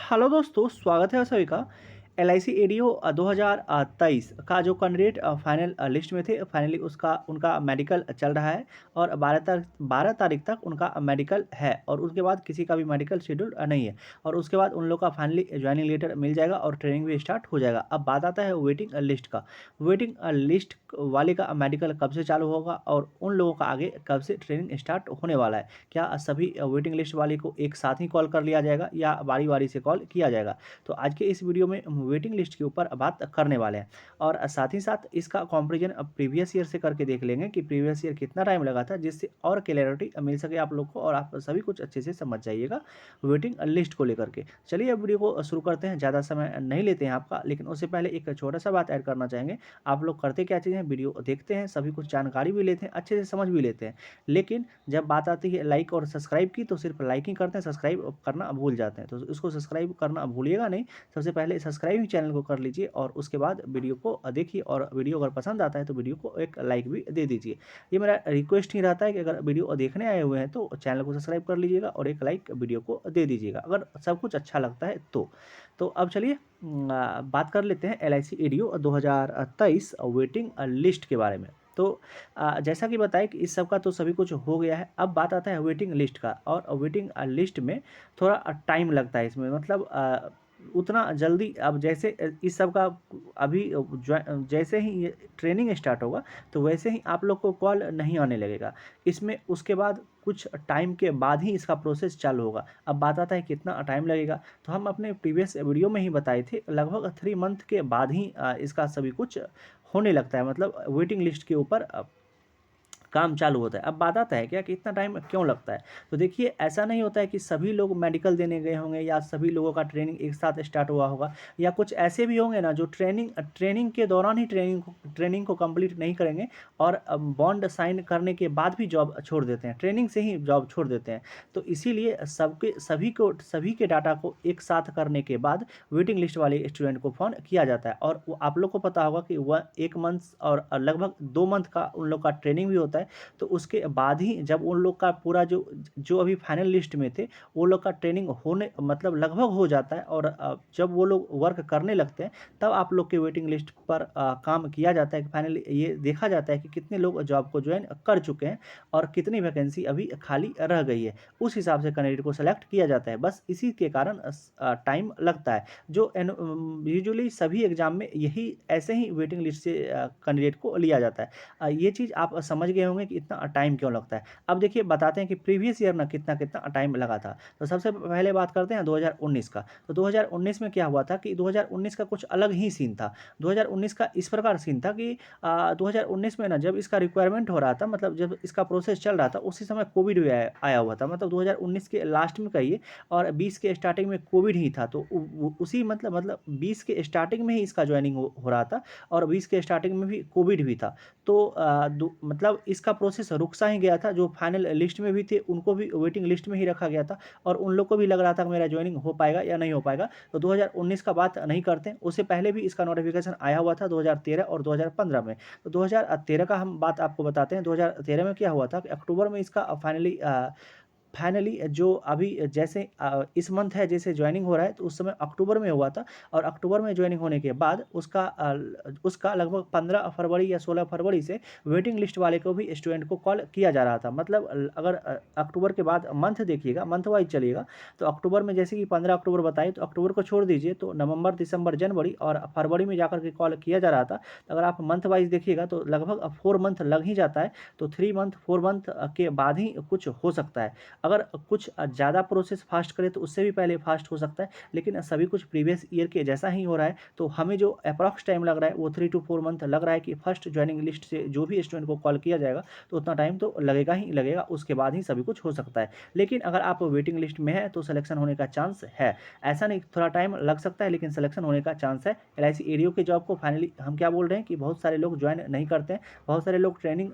Hello दोस्तों, स्वागत है आप सभी का। एलआईसी एडीओ 2023 का जो कैंडिडेट फाइनल लिस्ट में थे, फाइनली उसका उनका मेडिकल चल रहा है और 12 तारीख तक उनका मेडिकल है और उसके बाद किसी का भी मेडिकल शेड्यूल नहीं है और उसके बाद उन लोग का फाइनली ज्वाइनिंग लेटर मिल जाएगा और ट्रेनिंग भी स्टार्ट हो जाएगा। अब बात आता है वेटिंग लिस्ट का। वेटिंग लिस्ट वाले का मेडिकल कब से चालू होगा और उन लोगों का आगे कब से ट्रेनिंग स्टार्ट होने वाला है। क्या सभी वेटिंग लिस्ट वाले को एक साथ ही कॉल कर लिया जाएगा या बारी-बारी से कॉल किया जाएगा? तो आज के इस वीडियो में हम वेटिंग लिस्ट के ऊपर बात करने वाले हैं और साथ ही साथ इसका कंपैरिजन प्रीवियस ईयर से करके देख लेंगे कि प्रीवियस ईयर कितना टाइम लगा था, जिससे और क्लैरिटी मिल सके आप लोग को और आप सभी कुछ अच्छे से समझ जाइएगा वेटिंग लिस्ट को लेकर के। चलिए अब वीडियो को शुरू करते हैं, ज़्यादा समय नहीं लेते हैं आपका, लेकिन उससे पहले एक छोटा-सा बात ऐड करना चाहेंगे। आप लोग करते क्या चीज़ हैं, वीडियो देखते हैं, सभी कुछ जानकारी भी लेते हैं, अच्छे से समझ भी लेते हैं। लेकिन जब बात आती है लाइक और सब्सक्राइब की, तो सिर्फ लाइक ही करते हैं, सब्सक्राइब करना भूल जाते हैं। तो इसको सब्सक्राइब करना भूलिएगा नहीं। सबसे पहले सब्सक्राइब ही चैनल को कर लीजिए और उसके बाद वीडियो को देखिए और वीडियो अगर पसंद आता है तो वीडियो को एक लाइक भी दे दीजिए। ये मेरा रिक्वेस्ट ही रहता है कि अगर वीडियो देखने आए हुए हैं तो चैनल को सब्सक्राइब कर लीजिएगा और एक लाइक वीडियो को दे दीजिएगा, अगर सब कुछ अच्छा लगता है तो। अब चलिए बात कर लेते हैं एलआईसी एडीओ 2023 वेटिंग लिस्ट के बारे में। तो जैसा कि बताया कि इस सब का तो सभी कुछ हो गया है। अब बात आता है वेटिंग लिस्ट का और वेटिंग लिस्ट में थोड़ा टाइम लगता है इसमें, मतलब उतना जल्दी अब जैसे इस सब का अभी जैसे ही ये ट्रेनिंग स्टार्ट होगा तो वैसे ही आप लोग को कॉल नहीं आने लगेगा। इसमें उसके बाद कुछ टाइम के बाद ही इसका प्रोसेस चालू होगा। अब बात आता है कितना टाइम लगेगा, तो हम अपने प्रीवियस वीडियो में ही बताए थे लगभग 3 मंथ के बाद ही इसका सभी कुछ होने लगता है, मतलब वेटिंग लिस्ट के ऊपर काम चालू होता है। अब बात आता है क्या कि इतना टाइम क्यों लगता है? तो देखिए, ऐसा नहीं होता है कि सभी लोग मेडिकल देने गए होंगे या सभी लोगों का ट्रेनिंग एक साथ स्टार्ट हुआ होगा, या कुछ ऐसे भी होंगे ना जो ट्रेनिंग के दौरान ही ट्रेनिंग को कंप्लीट नहीं करेंगे और बॉन्ड साइन करने के बाद भी जॉब छोड़ देते हैं, ट्रेनिंग से ही जॉब छोड़ देते हैं। तो इसीलिए सभी के डाटा को एक साथ करने के बाद वेटिंग लिस्ट वाले स्टूडेंट को फ़ोन किया जाता है और वो आप लोग को पता होगा कि वह 1 मंथ और लगभग 2 मंथ का उन लोग का ट्रेनिंग भी होता है। तो उसके बाद ही जब उन लोग का पूरा जो जो अभी फाइनल लिस्ट में थे, वो लोग का ट्रेनिंग होने मतलब लगभग हो जाता है और जब वो लोग वर्क करने लगते हैं, तब आप लोग के वेटिंग लिस्ट पर काम किया जाता है कि फाइनली ये देखा जाता है कि कितने लोग जॉब को ज्वाइन कर चुके हैं और कितनी वैकेंसी अभी खाली रह गई है। उस हिसाब से कैंडिडेट को सेलेक्ट किया जाता है। बस इसी के कारण टाइम लगता है। जो यूजुअली सभी एग्ज़ाम में यही ऐसे ही वेटिंग लिस्ट से कैंडिडेट को लिया जाता है। ये चीज़ आप समझ गए होंगे कि इतना टाइम क्यों लगता है। अब देखिए बताते हैं कि प्रीवियस ईयर ना कितना-कितना टाइम लगा था। तो सबसे पहले बात करते हैं 2019 का। तो 2019 में क्या हुआ था कि 2019 का कुछ अलग ही सीन था। 2019 का इस प्रकार सीन था कि 2019 में ना जब इसका रिक्वायरमेंट हो रहा था, मतलब जब इसका प्रोसेस चल रहा था, उसी समय कोविड भी आया आया हुआ था। मतलब 2019 के लास्ट में कहिए और 20 के स्टार्टिंग में कोविड ही था। तो उ उसी मतलब 20 के स्टार्टिंग में ही इसका जॉइनिंग हो रहा था और 20 के स्टार्टिंग में भी कोविड भी था। तो मतलब इसका प्रोसेस रुक सा ही गया था। जो फाइनल लिस्ट में भी थे उनको भी वेटिंग लिस्ट में ही रखा गया था और उन लोग को भी लग रहा था कि मेरा जॉइनिंग हो पाएगा या नहीं हो पाएगा। तो 2019 का बात नहीं करते हैं, उससे पहले भी इसका नोटिफिकेशन आया हुआ था 2013 और 2015 में। तो 2013 का हम बात आपको बताते हैं। 2013 में क्या हुआ था कि अक्टूबर में इसका फाइनली जो अभी जैसे इस मंथ है जैसे जॉइनिंग हो रहा है, तो उस समय अक्टूबर में हुआ था और अक्टूबर में जॉइनिंग होने के बाद उसका लगभग 15 फरवरी या 16 फरवरी से वेटिंग लिस्ट वाले को भी स्टूडेंट को कॉल किया जा रहा था। मतलब अगर अक्टूबर के बाद मंथ देखिएगा, मंथ वाइज चलिएगा, तो अक्टूबर में जैसे कि 15 अक्टूबर बताई, तो अक्टूबर को छोड़ दीजिए, तो नवंबर, दिसंबर, जनवरी और फरवरी में जाकर के कॉल किया जा रहा था। तो अगर आप मंथ वाइज देखिएगा तो लगभग 4 मंथ लग ही जाता है। तो 3 मंथ 4 मंथ के बाद ही कुछ हो सकता है। अगर कुछ ज़्यादा प्रोसेस फास्ट करें तो उससे भी पहले फास्ट हो सकता है, लेकिन सभी कुछ प्रीवियस ईयर के जैसा ही हो रहा है। तो हमें जो अप्रॉक्स टाइम लग रहा है वो 3 टू 4 मंथ लग रहा है कि फर्स्ट जॉइनिंग लिस्ट से जो भी स्टूडेंट को कॉल किया जाएगा तो उतना टाइम तो लगेगा ही लगेगा, उसके बाद ही सभी कुछ हो सकता है। लेकिन अगर आप वेटिंग लिस्ट में हैं तो सिलेक्शन होने का चांस है। ऐसा नहीं, थोड़ा टाइम लग सकता है लेकिन सिलेक्शन होने का चांस है। एलआईसी एडीओ के जॉब को फाइनली हम क्या बोल रहे हैं कि बहुत सारे लोग ज्वाइन नहीं करते हैं। बहुत सारे लोग ट्रेनिंग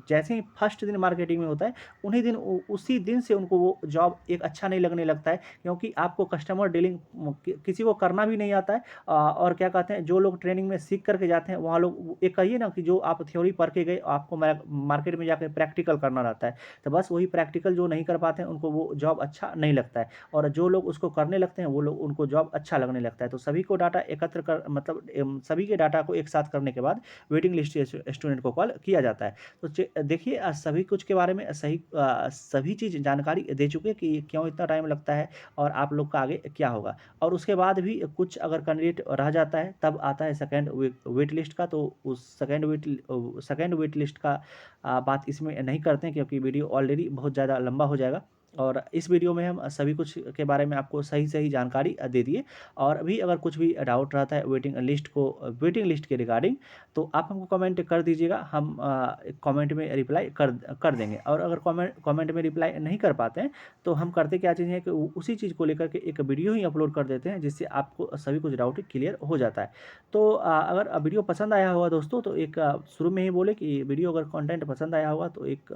जैसे ही फर्स्ट दिन मार्केटिंग में होता है, उन्हीं दिन उसी दिन से से उनको वो जॉब एक अच्छा नहीं लगने लगता है, क्योंकि आपको कस्टमर डीलिंग किसी को करना भी नहीं आता है। और क्या कहते हैं, जो लोग ट्रेनिंग में सीख करके जाते हैं वहाँ लोग, एक कहिए ना कि जो आप थ्योरी पढ़ के गए, आपको मार्केट में जाकर प्रैक्टिकल करना रहता है, तो बस वही प्रैक्टिकल जो नहीं कर पाते हैं उनको वो जॉब अच्छा नहीं लगता है, और जो लोग उसको करने लगते हैं वो लोग, उनको जॉब अच्छा लगने लगता है। तो सभी को डाटा एकत्र कर, मतलब सभी के डाटा को एक साथ करने के बाद वेटिंग लिस्ट स्टूडेंट को कॉल किया जाता है। तो देखिए, सभी कुछ के बारे में सभी चीज़ जानकारी दे चुके हैं कि क्यों इतना टाइम लगता है और आप लोग का आगे क्या होगा। और उसके बाद भी कुछ अगर कैंडिडेट रह जाता है, तब आता है सेकंड वेट लिस्ट का। तो उस सेकंड वेट लिस्ट का बात इसमें नहीं करते हैं, क्योंकि वीडियो ऑलरेडी बहुत ज़्यादा लंबा हो जाएगा। और इस वीडियो में हम सभी कुछ के बारे में आपको सही जानकारी दे दिए। और अभी अगर कुछ भी डाउट रहता है वेटिंग लिस्ट के रिगार्डिंग, तो आप हमको कमेंट कर दीजिएगा, हम कमेंट में रिप्लाई कर देंगे। और अगर कमेंट में रिप्लाई नहीं कर पाते हैं, तो हम करते क्या चीज़ है कि उसी चीज़ को लेकर के एक वीडियो ही अपलोड कर देते हैं, जिससे आपको सभी कुछ डाउट क्लियर हो जाता है। तो अगर वीडियो पसंद आया होगा दोस्तों, तो एक शुरू में ही बोले कि वीडियो अगर कंटेंट पसंद आया होगा तो एक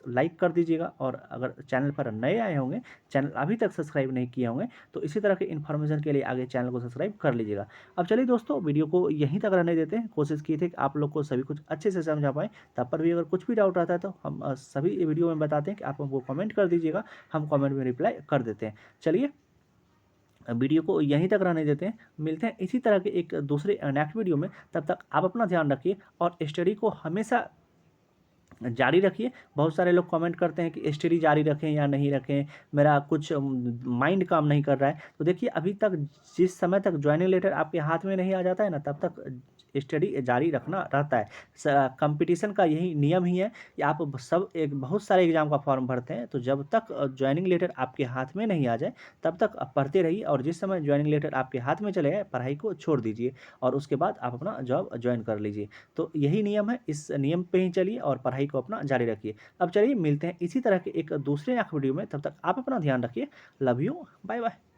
लाइक कर दीजिएगा। और अगर चैनल पर नए आए होंगे, चैनल अभी तक सब्सक्राइब नहीं किए होंगे, तो इसी तरह के इन्फॉर्मेशन के लिए आगे चैनल को सब्सक्राइब कर लीजिएगा। अब चलिए दोस्तों, वीडियो को यहीं तक रहने देते हैं। कोशिश की थी कि आप लोग को सभी कुछ अच्छे से समझा पाएँ। तब पर भी अगर कुछ भी डाउट आता है, तो हम सभी वीडियो में बताते हैं कि आप हमको कमेंट कर दीजिएगा, हम कमेंट में रिप्लाई कर देते हैं। चलिए, वीडियो को यहीं तक रहने देते हैं। मिलते हैं इसी तरह के एक दूसरे नेक्स्ट वीडियो में। तब तक आप अपना ध्यान रखिए और स्टडी को हमेशा जारी रखिए। बहुत सारे लोग कमेंट करते हैं कि स्टडी जारी रखें या नहीं रखें, मेरा कुछ माइंड काम नहीं कर रहा है। तो देखिए, अभी तक जिस समय तक ज्वाइनिंग लेटर आपके हाथ में नहीं आ जाता है ना, तब तक स्टडी जारी रखना रहता है। कंपटीशन का यही नियम ही है कि आप बहुत सारे एग्जाम का फॉर्म भरते हैं, तो जब तक ज्वाइनिंग लेटर आपके हाथ में नहीं आ जाए, तब तक आप पढ़ते रहिए। और जिस समय ज्वाइनिंग लेटर आपके हाथ में चले जाए, पढ़ाई को छोड़ दीजिए और उसके बाद आप अपना जॉब ज्वाइन कर लीजिए। तो यही नियम है, इस नियम पे ही चलिए और पढ़ाई को अपना जारी रखिए। अब चलिए, मिलते हैं इसी तरह के एक दूसरे वीडियो में। तब तक आप अपना ध्यान रखिए। Love you, bye bye.